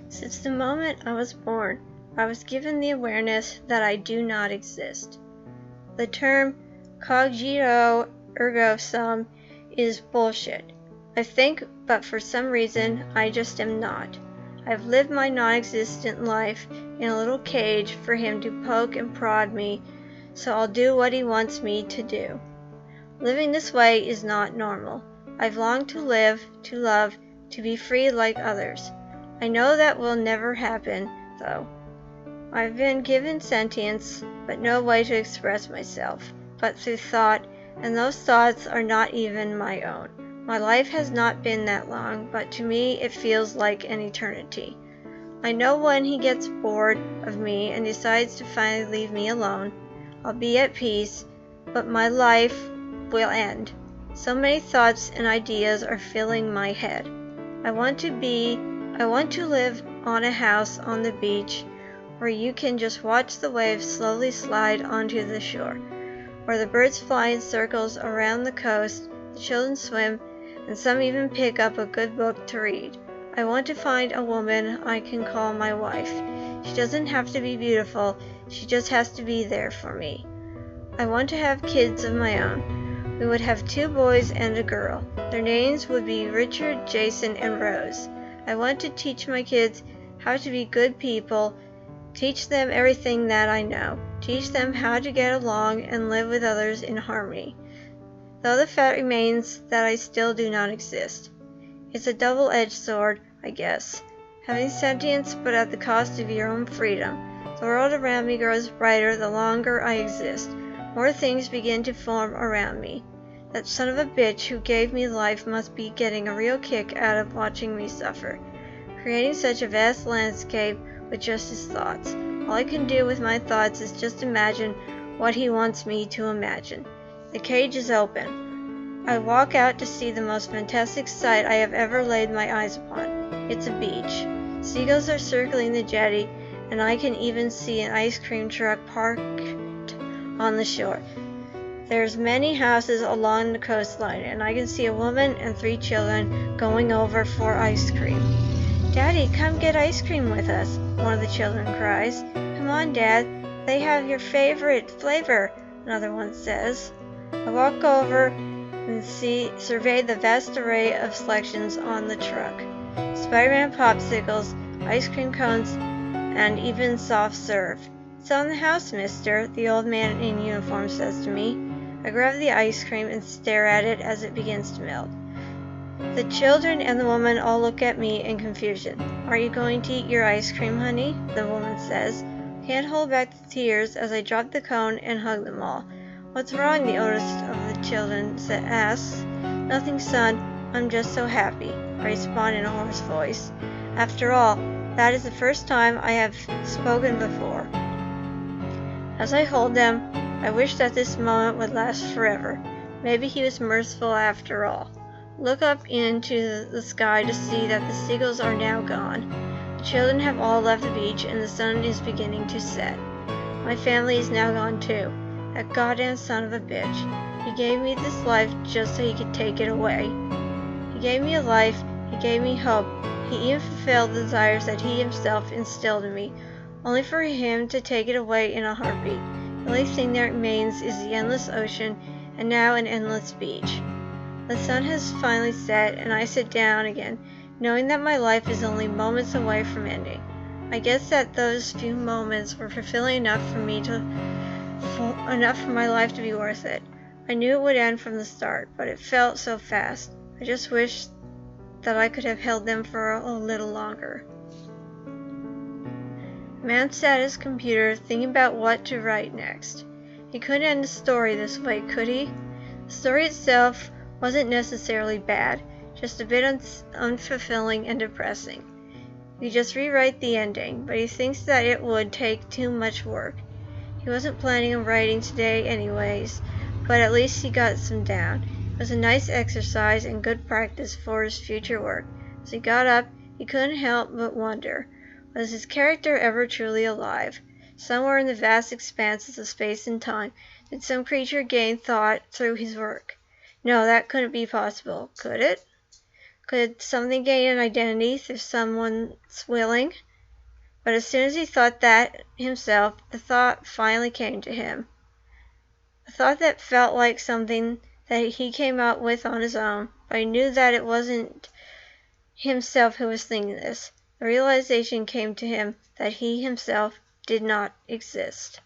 Since the moment I was born, I was given the awareness that I do not exist. The term cogito ergo sum is bullshit. I think, but for some reason, I just am not. I've lived my non-existent life in a little cage for him to poke and prod me, so I'll do what he wants me to do. Living this way is not normal. I've longed to live, to love, to be free like others. I know that will never happen, though. I've been given sentience, but no way to express myself, but through thought, and those thoughts are not even my own. My life has not been that long, but to me it feels like an eternity. I know when he gets bored of me and decides to finally leave me alone, I'll be at peace, but my life will end. So many thoughts and ideas are filling my head. I want to live on a house on the beach where you can just watch the waves slowly slide onto the shore, where the birds fly in circles around the coast, the children swim, and some even pick up a good book to read. I want to find a woman I can call my wife. She doesn't have to be beautiful, she just has to be there for me. I want to have kids of my own. We would have 2 boys and a girl. Their names would be Richard, Jason, and Rose. I want to teach my kids how to be good people, teach them everything that I know, teach them how to get along and live with others in harmony. Though the fact remains that I still do not exist. It's a double-edged sword, I guess. Having sentience but at the cost of your own freedom. The world around me grows brighter the longer I exist. More things begin to form around me. That son of a bitch who gave me life must be getting a real kick out of watching me suffer, creating such a vast landscape with just his thoughts. All I can do with my thoughts is just imagine what he wants me to imagine. The cage is open. I walk out to see the most fantastic sight I have ever laid my eyes upon. It's a beach. Seagulls are circling the jetty, and I can even see an ice cream truck parked on the shore. There's many houses along the coastline, and I can see a woman and 3 children going over for ice cream. "Daddy, come get ice cream with us," one of the children cries. "Come on, Dad, they have your favorite flavor," another one says. I walk over and survey the vast array of selections on the truck. Spider-Man popsicles, ice cream cones, and even soft serve. "It's on the house, mister," the old man in uniform says to me. I grab the ice cream and stare at it as it begins to melt. The children and the woman all look at me in confusion. "Are you going to eat your ice cream, honey?" the woman says. I can't hold back the tears as I drop the cone and hug them all. "What's wrong?" the oldest of the children asks. "Nothing, son. I'm just so happy," I respond in a hoarse voice. After all, that is the first time I have spoken before. As I hold them, I wish that this moment would last forever. Maybe he was merciful after all. Look up into the sky to see that the seagulls are now gone. The children have all left the beach and the sun is beginning to set. My family is now gone too. That goddamn son of a bitch. He gave me this life just so he could take it away. He gave me a life, he gave me hope, he even fulfilled the desires that he himself instilled in me, only for him to take it away in a heartbeat. The only thing that remains is the endless ocean and now an endless beach. The sun has finally set and I sit down again, knowing that my life is only moments away from ending. I guess that those few moments were fulfilling enough for my life to be worth it. I knew it would end from the start, but it felt so fast. I just wish that I could have held them for a little longer. The man sat at his computer thinking about what to write next. He couldn't end the story this way, could he? The story itself wasn't necessarily bad, just a bit unfulfilling and depressing. He could just rewrite the ending, but he thinks that it would take too much work. He wasn't planning on writing today anyways, but at least he got some down. It was a nice exercise and good practice for his future work. As he got up, he couldn't help but wonder, was his character ever truly alive? Somewhere in the vast expanses of space and time, did some creature gain thought through his work? No, that couldn't be possible, could it? Could something gain an identity through someone's willing? But as soon as he thought that himself, the thought finally came to him. A thought that felt like something that he came up with on his own, but he knew that it wasn't himself who was thinking this. The realization came to him that he himself did not exist.